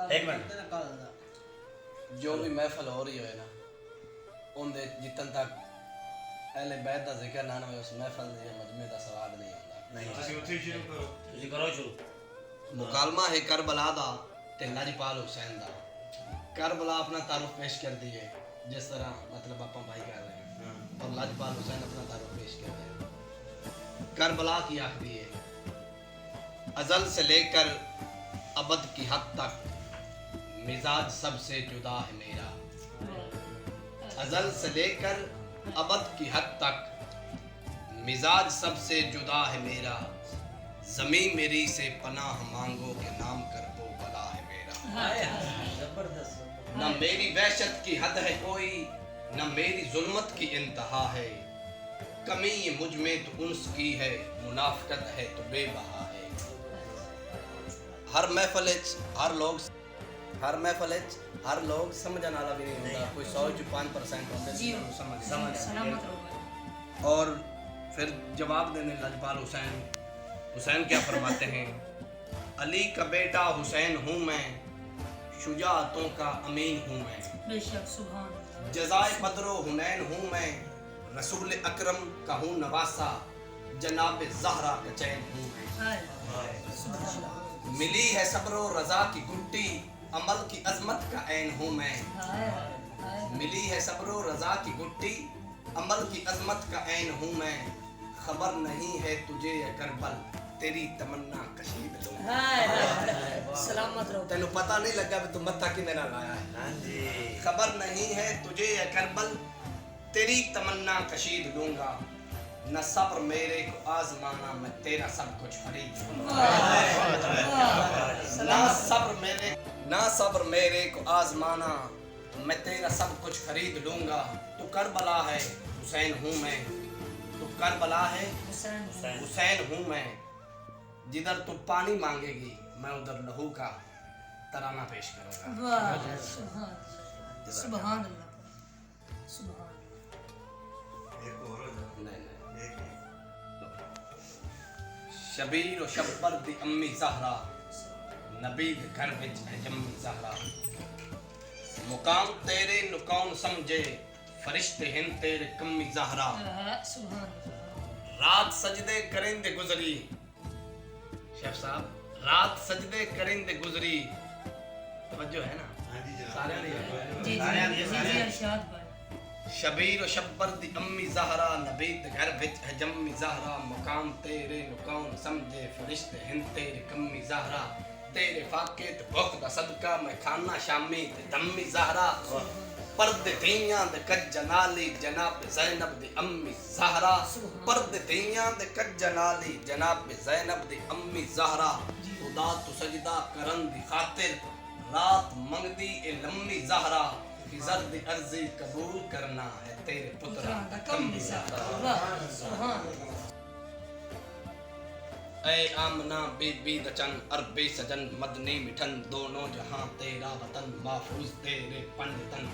ایک منٹ جو بھی محفل ہو رہی ہوئے نا ان دے جتن تک اہل بیت دا ذکر نہ ہوئے اس محفل دے مجمع دا سواد نہیں ہوندا. نہیں کرو شروع. مکالمہ ہے کربلا دا تے لجپال حسین دا. کربلا اپنا تعارف پیش کر دیے جس طرح مطلب اپنا بھائی کر رہے ہیں اور لجپال حسین اپنا تعارف پیش کر رہے ہیں. کربلا کی آخری ہے ازل سے لے کر ابد کی حد تک مزاج سب سے جدا ہے میرا. ازل سے لے کر ابد کی حد تک مزاج سب سے جدا ہے میرا. زمین میری سے پناہ مانگو کہ نام کر وہ بلا ہے میرا. نہ میری وحشت کی حد ہے کوئی نہ میری ظلمت کی انتہا ہے. کمی یہ مجھ میں تو انس کی ہے منافقت ہے تو بے بہا ہے. ہر محفل ہر لوگ سمجھن والا بھی نہیں ہوتا. کوئی 100-5% ہوتے ہیں سمجھ. اور پھر جواب دینے لجپال حسین کیا فرماتے ہیں؟ علی کا بیٹا حسین ہوں میں شجاعتوں کا امین ہوں میں. بے شک سبحان اللہ. جزائے بدر و حنین ہوں میں رسول اکرم کا ہوں نواسا. جناب زہرا کا چین ہوں میں. ملی ہے صبر و رضا کی گھٹی عمل کی عظمت کا عین ہوں میں. ملی ہے صبر و رضا کی گھٹی عمل کی عظمت کا عین ہوں میں. خبر نہیں ہے تجھے یہ کربل تیری تمنا کشید لوں. سلامت رہو. تینوں پتہ نہیں لگا کہ تو متھا کی میرا لایا ہے. خبر نہیں ہے تجھے یہ کربل تیری تمنا کشید لوں گا. نہ صبر میرے کو آزمانا میں تیرا سب کچھ خرید لوں گا. نہ صبر میرے کو آزمانا میں تیرا سب کچھ خرید لوں گا. تو کربلا ہے حسین ہوں میں. تو کربلا ہے حسین ہوں میں. جدھر تو پانی مانگے گی میں ادھر لہو کا ترانہ پیش کروں گا. سبحان اللہ سبحان شبیر و شبر دی امی زہرا نبی دے گھر وچ ہے جمی زہرا. مقام تیرے نو کون سمجھے فرشتے ہیں تیرے کمی زہرا. سبحان اللہ. رات سجدے کرندے گزری شیخ صاحب رات سجدے کرندے گزری. توجہ ہے نا سارے جی جی ارشاد بھائی. شبیر و شبر دی امی زہرا نبی دے گھر وچ ہے جمی زہرا. مقام تیرے نو کون سمجھے فرشتے ہیں تیرے کمی زہرا. تیرے فاقے تے بھوک دا صدقہ میں کھانا شامی تے دمی زہرا. پردے تیاں دے کجا نالی جناب زینب دی امی زہرا. پردے تیاں دے کجا نالی جناب زینب دی امی زہرا. خدا تو سجدہ کرن دی خاطر رات منگدی اے لمی زہرا. خضر دی عرضی قبول کرنا ہے تیرے پترا دا کمی زہرا. اے آمنہ بی بی دچن عربی سجن مدنی مٹھن دونوں جہاں تیرا وطن محفوظ تیرے پنڈتن.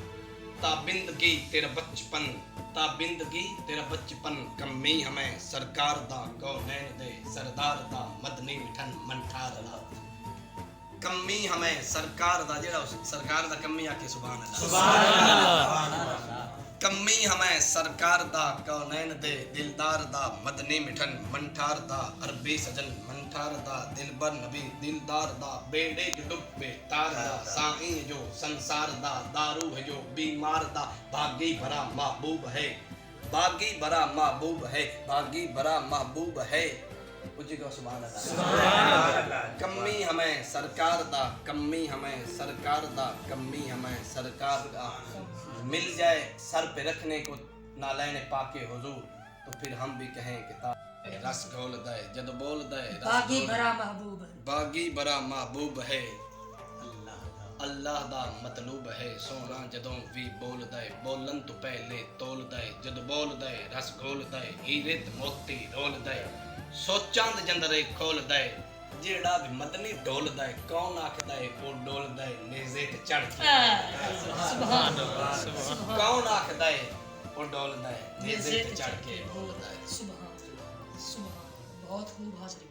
تابندگی تیرا بچپن کمی ہمیں سرکار دا کونین دے سردار دا مدنی مٹھن منٹھار دا. کمی ہمیں سرکار دا جڑا سرکار دا کمی آکے سبحان اللہ. کمی ہمیں سرکار دا کونین دے دلدار دا مدنی مٹھن منٹھار دا. عربی سجن منٹھار دا دلبر نبی دلدار دا. بیڑے جو ڈبے تار دا سائیں جو سنسار دا. دارو ہے جو بیمار دا باغی بھرا محبوب ہے. باغی بھرا محبوب ہے. باغی بھرا محبوب ہے. اجی کو سبحان اللہ. کمی ہمیں سرکار دا کمی ہمیں سرکار دا کمی ہمیں سرکار دا. مل جائے سر پہ رکھنے کو نالین پاک حضور تو پھر ہم بھی کہیں کہ رس گھول دے جد بول دے باغی بڑا محبوب ہے. باغی بڑا محبوب ہے. اللہ دا مطلوب ہے. سونا جدوں بھی بول دے بولن تو پہلے تول دے جد بول دے رس گھول دے ہیرے تے موتی رول دے. سوچاں دے جندرے کھول دے جیڑا بھی مدنی ڈول دے کون آکھدا ہے او ڈول دے نیزے تے چڑھ کے. سبحان اللہ. کون آکھدا ہے او ڈول دے نیزے تے چڑھ کے بول دے. سبحان اللہ. بہت خوب حاضری.